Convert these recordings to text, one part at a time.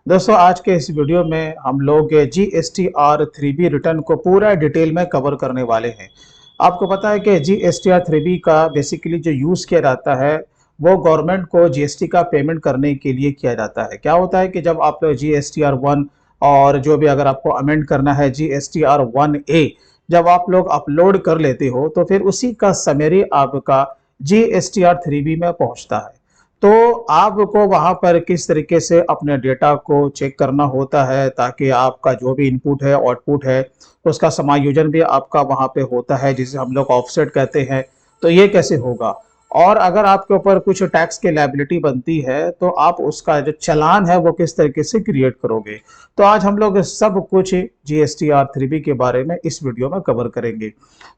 दोस्तों आज के इस वीडियो में हम लोग GSTR 3B रिटर्न को पूरा डिटेल में कवर करने वाले हैं। आपको पता है कि GSTR 3B का बेसिकली जो यूज़ किया जाता है वो गवर्नमेंट को जीएसटी का पेमेंट करने के लिए किया जाता है। क्या होता है कि जब आप लोग GSTR 1 और जो भी अगर आपको अमेंड करना है GSTR 1A जब आप लोग अपलोड कर लेते हो तो फिर उसी का समरी आपका GSTR 3B में पहुंचता है। तो आपको वहाँ पर किस तरीके से अपने डेटा को चेक करना होता है ताकि आपका जो भी इनपुट है आउटपुट है उसका समायोजन भी आपका वहाँ पे होता है जिसे हम लोग ऑफसेट कहते हैं। तो ये कैसे होगा और अगर आपके ऊपर कुछ टैक्स की लायबिलिटी बनती है तो आप उसका जो चालान है वो किस तरीके से क्रिएट करोगे। तो आज हम लोग सब कुछ GSTR 3B के बारे में इस वीडियो में कवर करेंगे।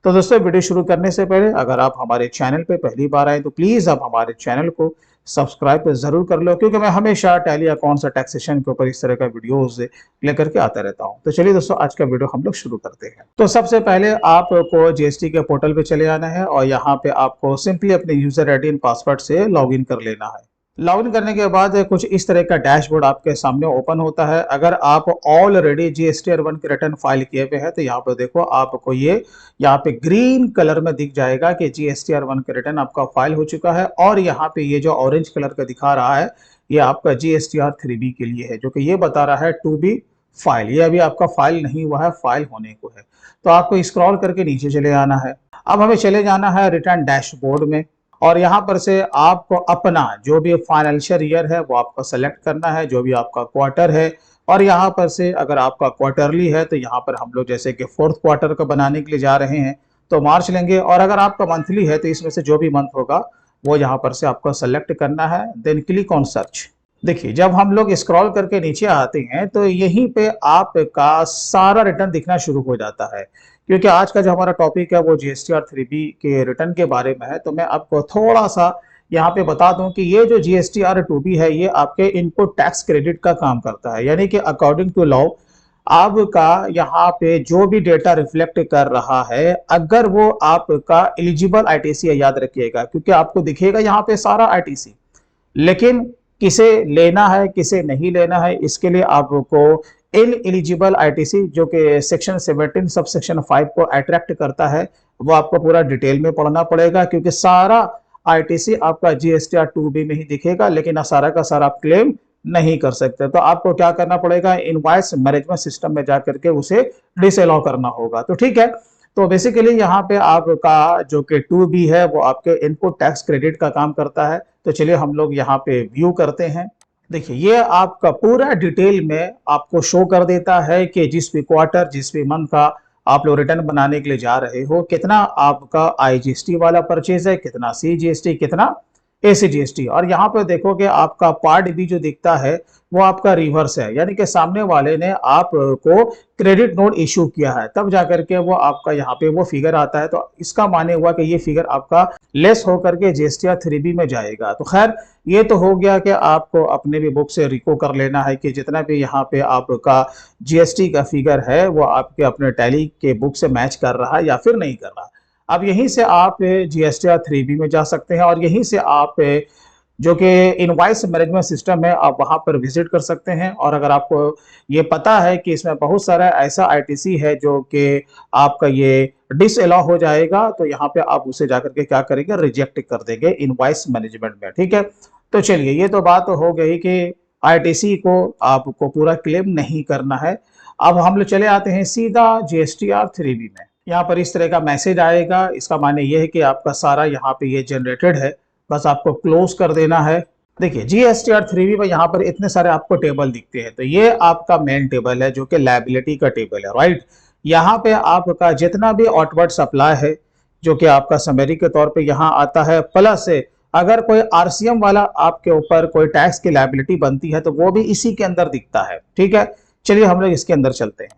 तो दोस्तों वीडियो शुरू करने से पहले अगर आप हमारे चैनल पे पहली बार आए तो प्लीज़ आप हमारे चैनल को सब्सक्राइब जरूर कर लो क्योंकि मैं हमेशा टैली अकाउंट्स और टैक्सेशन के ऊपर इस तरह का वीडियोस लेकर के आता रहता हूं। तो चलिए दोस्तों आज का वीडियो हम लोग शुरू करते हैं। तो सबसे पहले आपको जीएसटी के पोर्टल पे चले आना है और यहाँ पे आपको सिंपली अपने यूजर आईडी एंड पासवर्ड से लॉगिन कर लेना है। लॉगिन करने के बाद कुछ इस तरह का डैशबोर्ड आपके सामने ओपन होता है। अगर आप ऑलरेडी GSTR 1 के रिटर्न फाइल किए हुए हैं तो यहाँ पर देखो आपको ये यहाँ पे ग्रीन कलर में दिख जाएगा कि GSTR 1 का रिटर्न आपका फाइल हो चुका है और यहाँ पे ये जो ऑरेंज कलर का दिखा रहा है ये आपका GSTR 3B के लिए है जो कि ये बता रहा है टू बी फाइल। ये अभी आपका फाइल नहीं हुआ है, फाइल होने को है। तो आपको स्क्रॉल करके नीचे चले आना है। अब हमें चले जाना है रिटर्न डैशबोर्ड में और यहाँ पर से आपको अपना जो भी फाइनेंशियल ईयर है वो आपको सेलेक्ट करना है, जो भी आपका क्वार्टर है। और यहाँ पर से अगर आपका क्वार्टरली है तो यहाँ पर हम लोग जैसे कि फोर्थ क्वार्टर का बनाने के लिए जा रहे हैं तो मार्च लेंगे और अगर आपका मंथली है तो इसमें से जो भी मंथ होगा वो यहाँ पर से आपको सेलेक्ट करना है, देन क्लिक ऑन सर्च। देखिए जब हम लोग स्क्रॉल करके नीचे आते हैं तो यहीं पे आपका सारा रिटर्न दिखना शुरू हो जाता है क्योंकि आज का जो हमारा टॉपिक है वो GSTR 3B के रिटर्न के बारे में है। तो मैं आपको थोड़ा सा यहाँ पे बता दूं कि ये जो GSTR 2B है ये आपके इनपुट टैक्स क्रेडिट का काम करता है, यानी कि अकॉर्डिंग टू लॉ आपका यहाँ पे जो भी डेटा रिफ्लेक्ट कर रहा है अगर वो आपका एलिजिबल आईटीसी है, याद रखिएगा क्योंकि आपको दिखेगा यहाँ पे सारा आईटीसी, लेकिन किसे लेना है किसे नहीं लेना है इसके लिए आपको इन एलिजिबल आईटीसी जो कि सेक्शन 17 सब सेक्शन 5 को अट्रैक्ट करता है वो आपको पूरा डिटेल में पढ़ना पड़ेगा क्योंकि सारा आईटीसी आपका GSTR 2B में ही दिखेगा लेकिन सारा का सारा आप क्लेम नहीं कर सकते। तो आपको क्या करना पड़ेगा, इनवॉइस मैनेजमेंट सिस्टम में जाकर के उसे डिसअलाउ करना होगा। तो ठीक है, तो बेसिकली यहाँ पे आपका जो कि 2B है वो आपके इनपुट टैक्स क्रेडिट का काम करता है। तो चलिए हम लोग यहाँ पे व्यू करते हैं। देखिए ये आपका पूरा डिटेल में आपको शो कर देता है कि जिस भी क्वार्टर जिस भी मंथ का आप लोग रिटर्न बनाने के लिए जा रहे हो कितना आपका IGST वाला परचेज है, कितना CGST, कितना ACGST। और यहाँ पे देखोगे आपका पार्ट बी जो दिखता है वो आपका रिवर्स है, यानी कि सामने वाले ने आपको क्रेडिट नोट इशू किया है तब जाकर के वो आपका यहाँ पे वो फिगर आता है। तो इसका माने हुआ कि ये फिगर आपका लेस होकर के GSTR 3B में जाएगा। तो खैर ये तो हो गया कि आपको अपने भी बुक से रिको कर लेना है कि जितना भी यहाँ पे आपका GST का फिगर है वो आपके अपने टैली के बुक से मैच कर रहा है या फिर नहीं कर रहा। अब यहीं से आप GSTR 3B में जा सकते हैं और यहीं से आप जो कि इनवॉइस मैनेजमेंट सिस्टम है आप वहां पर विजिट कर सकते हैं। और अगर आपको ये पता है कि इसमें बहुत सारा ऐसा आईटीसी है जो कि आपका ये डिसअलाउ हो जाएगा तो यहाँ पे आप उसे जाकर के क्या करेंगे, रिजेक्ट कर देंगे इनवॉइस मैनेजमेंट में। ठीक है, तो चलिए ये तो बात हो गई कि आईटीसी को आपको पूरा क्लेम नहीं करना है। अब हम लोग चले आते हैं सीधा GSTR 3B में। यहाँ पर इस तरह का मैसेज आएगा, इसका माने ये है कि आपका सारा यहाँ पे ये जनरेटेड है, बस आपको क्लोज कर देना है। देखिए GSTR 3B में यहाँ पर इतने सारे आपको टेबल दिखते हैं। तो ये आपका मेन टेबल है जो कि लायबिलिटी का टेबल है, राइट। यहाँ पे आपका जितना भी आउटवर्ड सप्लाई है जो कि आपका समरी के तौर पे यहाँ आता है, प्लस अगर कोई RCM वाला आपके ऊपर कोई टैक्स की लायबिलिटी बनती है तो वो भी इसी के अंदर दिखता है। ठीक है, चलिए हम लोग इसके अंदर चलते हैं।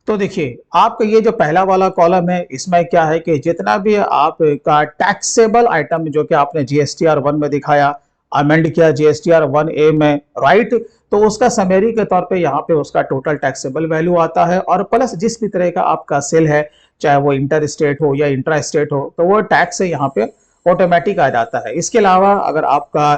तो देखिए आपका ये जो पहला वाला कॉलम है इसमें क्या है कि जितना भी आपका टैक्सेबल आइटम जो कि आपने GSTR 1 में दिखाया, अमेंड किया GSTR 1A में, राइट, तो उसका समरी के तौर पे यहाँ पे उसका टोटल टैक्सेबल वैल्यू आता है और प्लस जिस भी तरह का आपका सेल है चाहे वो इंटर स्टेट हो या इंट्रा स्टेट हो तो वो टैक्स यहाँ पे ऑटोमेटिक आ जाता है। इसके अलावा अगर आपका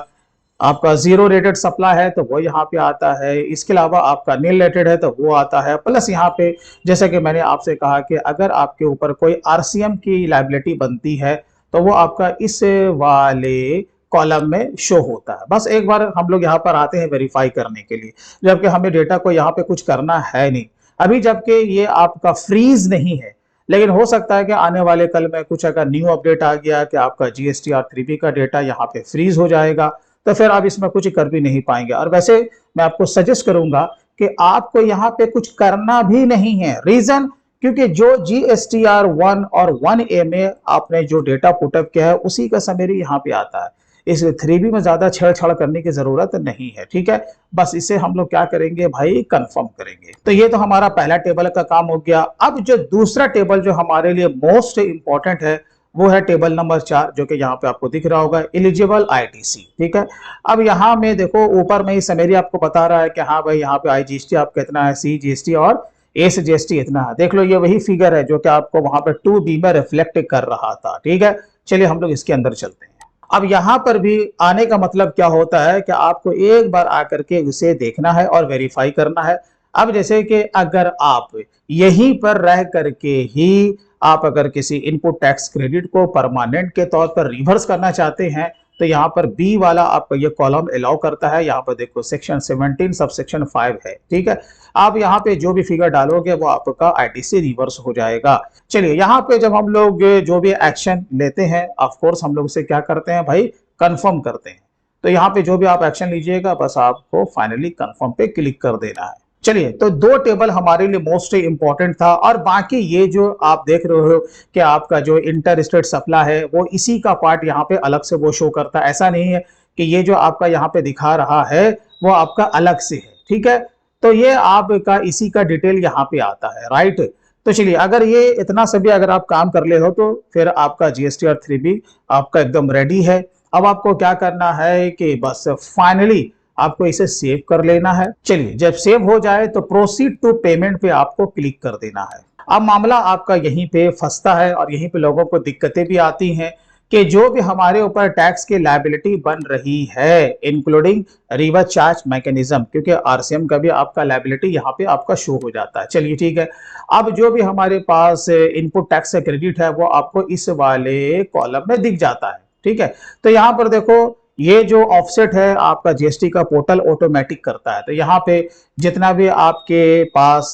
आपका जीरो रेटेड सप्लाई है तो वो यहाँ पे आता है, इसके अलावा आपका नील रेटेड है तो वो आता है। प्लस यहाँ पे जैसा कि मैंने आपसे कहा कि अगर आपके ऊपर कोई आरसीएम की लायबिलिटी बनती है तो वो आपका इस वाले कॉलम में शो होता है। बस एक बार हम लोग यहाँ पर आते हैं वेरीफाई करने के लिए, जबकि हमें डेटा को यहाँ पे कुछ करना है नहीं अभी, जबकि ये आपका फ्रीज नहीं है। लेकिन हो सकता है कि आने वाले कल में कुछ अगर न्यू अपडेट आ गया कि आपका जीएसटीआर 3B का डेटा यहाँ पे फ्रीज हो जाएगा, तो फिर आप इसमें कुछ कर भी नहीं पाएंगे। और वैसे मैं आपको सजेस्ट करूंगा कि आपको यहाँ पे कुछ करना भी नहीं है। रीजन, क्योंकि जो जीएसटीआर 1 और 1A में आपने जो डेटा पुटअप किया है उसी का समरी यहाँ पे आता है। इस 3B में ज्यादा छेड़छाड़ करने की जरूरत नहीं है, ठीक है। बस इसे हम लोग क्या करेंगे भाई, कंफर्म करेंगे। तो ये तो हमारा पहला टेबल का काम हो गया। अब जो दूसरा टेबल जो हमारे लिए मोस्ट इंपॉर्टेंट है वो है टेबल नंबर 4, जो कि यहाँ पे आपको दिख रहा होगा, एलिजिबल आईटीसी, ठीक है। अब यहाँ में देखो ऊपर में ही समरी आपको बता रहा है कि हाँ भाई यहाँ पे आईजीएसटी आपका इतना है, सी जीएसटी और एस जीएसटी इतना है। देख लो ये वही फिगर है जो कि आपको वहां पे 2B में रिफ्लेक्ट कर रहा था, ठीक है। चलिए हम लोग इसके अंदर चलते हैं। अब यहां पर भी आने का मतलब क्या होता है कि आपको एक बार आकर के उसे देखना है और वेरीफाई करना है। अब जैसे कि अगर आप यहीं पर रह करके ही आप अगर किसी इनपुट टैक्स क्रेडिट को परमानेंट के तौर पर रिवर्स करना चाहते हैं तो यहाँ पर बी वाला आपका ये कॉलम अलाउ करता है। यहाँ पर देखो सेक्शन 17 सब सेक्शन 5 है, ठीक है। आप यहाँ पे जो भी फिगर डालोगे वो आपका आईटीसी रिवर्स हो जाएगा। चलिए यहाँ पे जब हम लोग जो भी एक्शन लेते हैं ऑफ कोर्स हम लोग उसे क्या करते हैं भाई, कंफर्म करते हैं। तो यहाँ पे जो भी आप एक्शन लीजिएगा बस आपको फाइनली कंफर्म पे क्लिक कर देना है। चलिए तो दो टेबल हमारे लिए मोस्ट इंपॉर्टेंट था, और बाकी ये जो आप देख रहे हो कि आपका जो इंटर स्टेट सप्लाई है वो इसी का पार्ट यहाँ पे अलग से वो शो करता है। ऐसा नहीं है कि ये जो आपका यहाँ पे दिखा रहा है वो आपका अलग से है, ठीक है। तो ये आपका इसी का डिटेल यहाँ पे आता है, राइट। तो चलिए अगर ये इतना सभी अगर आप काम कर ले हो तो फिर आपका जीएसटीआर 3B आपका एकदम रेडी है। अब आपको क्या करना है कि बस फाइनली आपको इसे सेव कर लेना है। चलिए जब सेव हो जाए तो प्रोसीड टू पेमेंट पे आपको क्लिक कर देना है। अब मामला आपका यहीं पे फंसता है और यहीं पे लोगों को दिक्कतें भी आती हैं कि जो भी हमारे ऊपर टैक्स की लायबिलिटी बन रही है इंक्लूडिंग रिवर्स चार्ज मैकेनिज्म, क्योंकि आरसीएम का भी आपका लायबिलिटी यहाँ पे आपका शो हो जाता है। चलिए ठीक है, अब जो भी हमारे पास इनपुट टैक्स क्रेडिट है वो आपको इस वाले कॉलम में दिख जाता है, ठीक है। तो यहाँ पर देखो ये जो ऑफसेट है आपका जीएसटी का पोर्टल ऑटोमेटिक करता है। तो यहाँ पे जितना भी आपके पास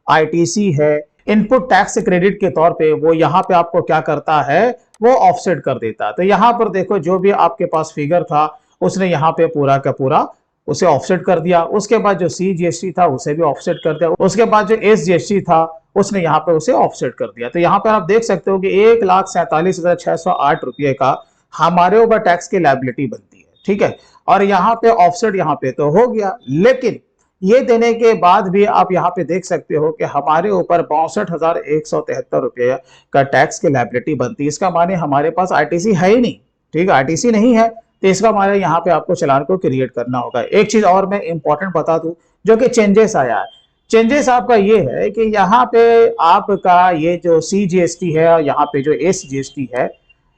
आईटीसी है इनपुट टैक्स क्रेडिट के तौर पे वो यहाँ पे आपको क्या करता है, वो ऑफसेट कर देता है। तो यहाँ पर देखो जो भी आपके पास फिगर था उसने यहाँ पे पूरा का पूरा उसे ऑफसेट कर दिया। उसके बाद जो सी जीएसटी था उसे भी ऑफसेट कर दिया। उसके बाद जो एस जीएसटी था उसने यहाँ पे उसे ऑफसेट कर दिया। तो यहाँ पर आप देख सकते हो कि 1,47,608 रुपये का हमारे ऊपर टैक्स की लायबिलिटी बनती है, ठीक है। और यहाँ पे ऑफसेट यहाँ पे तो हो गया, लेकिन ये देने के बाद भी आप यहाँ पे देख सकते हो कि हमारे ऊपर 62,173 रुपये का टैक्स की लायबिलिटी बनती है। इसका माने हमारे पास आईटीसी है ही नहीं, ठीक है, आईटीसी नहीं है। तो इसका माने यहाँ पे आपको चालान को क्रिएट करना होगा। एक चीज और मैं इंपॉर्टेंट बता दूं जो कि चेंजेस आया है। चेंजेस आपका ये है कि यहाँ पे आपका ये जो सी जीएसटी है और यहाँ पे जो एस जीएसटी है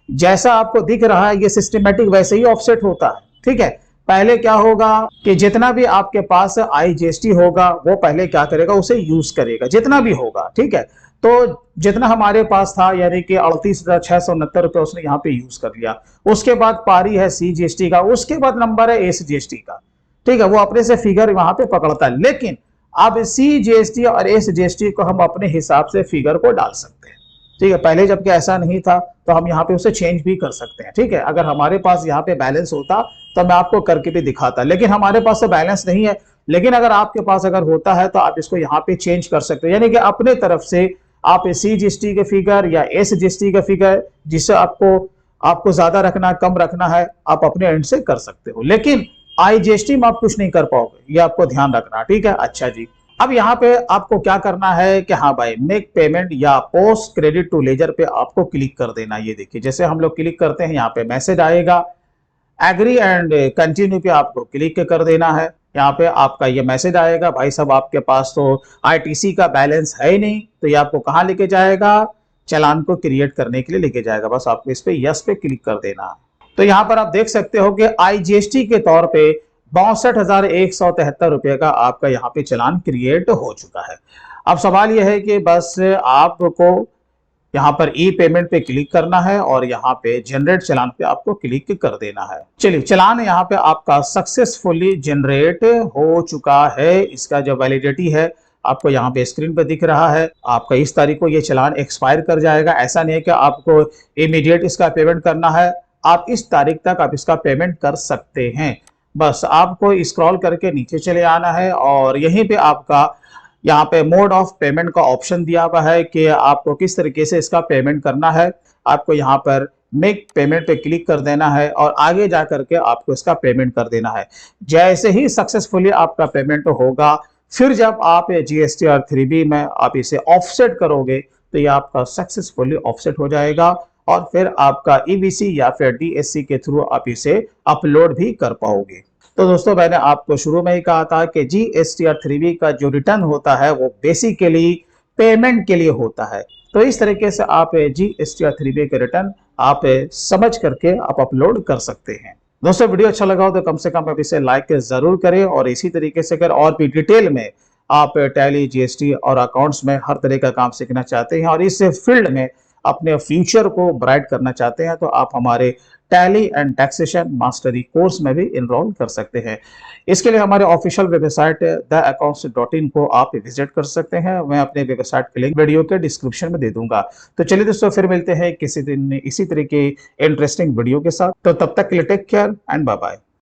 जैसा आपको दिख रहा है ये सिस्टमेटिक वैसे ही ऑफसेट होता है, ठीक है। पहले क्या होगा कि जितना भी आपके पास आईजीएसटी होगा वो पहले क्या करेगा, उसे यूज करेगा जितना भी होगा, ठीक है। तो जितना हमारे पास था यानी कि 38,669 रुपये उसने यहाँ पे यूज कर लिया। उसके बाद पारी है सी जीएसटी का, उसके बाद नंबर है एस जीएसटी का, ठीक है। वो अपने से फिगर वहां पे पकड़ता है, लेकिन अब सी जीएसटी और एस जीएसटी को हम अपने हिसाब से फिगर को डाल सकते हैं, ठीक है। पहले जबकि ऐसा नहीं था तो हम यहाँ पे उसे चेंज भी कर सकते हैं, ठीक है। अगर हमारे पास यहाँ पे बैलेंस होता तो मैं आपको करके भी दिखाता, लेकिन हमारे पास तो बैलेंस नहीं है। लेकिन अगर आपके पास अगर होता है तो आप इसको यहाँ पे चेंज कर सकते हैं, यानी कि अपने तरफ से आप सी जीएसटी के फिगर या एस जीएसटी का फिगर जिससे आपको ज्यादा रखना कम रखना है आप अपने एंड से कर सकते हो, लेकिन आईजीएसटी में आप कुछ नहीं कर पाओगे, ये आपको ध्यान रखना, ठीक है। अच्छा जी, अब यहाँ पे आपको क्या करना है कि हाँ भाई मेक पेमेंट या पोस्ट क्रेडिट टू लेजर पे आपको क्लिक कर देना। ये देखिए जैसे हम लोग क्लिक करते हैं यहाँ पे मैसेज आएगा, एग्री एंड कंटिन्यू पे आपको क्लिक कर देना है। यहाँ पे आपका ये मैसेज आएगा, भाई साहब आपके पास तो आईटीसी का बैलेंस है ही नहीं, तो ये आपको कहाँ लेके जाएगा, चालान को क्रिएट करने के लिए लेके जाएगा। बस आपको इस पे यस पे क्लिक कर देना है। तो यहाँ पर आप देख सकते हो कि IGST के तौर पे 62,173 रुपए का आपका यहाँ पे चालान क्रिएट हो चुका है। अब सवाल यह है कि बस आपको यहाँ पर ई पेमेंट पे क्लिक करना है और यहाँ पे जनरेट चालान पे आपको क्लिक कर देना है। चलिए, चालान यहाँ पे आपका सक्सेसफुली जनरेट हो चुका है। इसका जो वैलिडिटी है आपको यहाँ पे स्क्रीन पे दिख रहा है। आपका इस तारीख को ये चालान एक्सपायर कर जाएगा। ऐसा नहीं है कि आपको इमीडिएट इसका पेमेंट करना है, आप इस तारीख तक आप इसका पेमेंट कर सकते हैं। बस आपको स्क्रॉल करके नीचे चले आना है और यहीं पे आपका यहाँ पे मोड ऑफ पेमेंट का ऑप्शन दिया हुआ है कि आपको किस तरीके से इसका पेमेंट करना है। आपको यहाँ पर मेक पेमेंट पे क्लिक कर देना है और आगे जा करके आपको इसका पेमेंट कर देना है। जैसे ही सक्सेसफुली आपका पेमेंट होगा, फिर जब आप GSTR 3B में आप इसे ऑफसेट करोगे तो ये आपका सक्सेसफुली ऑफसेट हो जाएगा और फिर आपका EBC या फिर DSC के थ्रू आप इसे अपलोड भी कर पाओगे। तो दोस्तों, मैंने आपको शुरू में ही कहा था कि GSTR 3B का जो रिटर्न होता है वो बेसिकली पेमेंट के लिए होता है। तो इस तरीके से आप GSTR 3B के रिटर्न आप समझ करके आप अपलोड कर सकते हैं। दोस्तों, वीडियो अच्छा लगा हो तो कम से कम आप इसे लाइक जरूर करें और इसी तरीके से अगर और भी डिटेल में आप टैली, GST और अकाउंट्स में हर तरह का काम सीखना चाहते हैं और इस फील्ड में अपने फ्यूचर को ब्राइट करना चाहते हैं तो आप हमारे tally and taxation mastery course में भी इनरोल कर सकते हैं। इसके लिए हमारे ऑफिशियल वेबसाइट theaccounts.in को आप विजिट कर सकते हैं। मैं अपने वेबसाइट के लिंक वीडियो के डिस्क्रिप्शन में दे दूंगा। तो चलिए दोस्तों, फिर मिलते हैं किसी दिन इसी तरह के इंटरेस्टिंग वीडियो के साथ। तो तब तक के लिए take care and bye bye.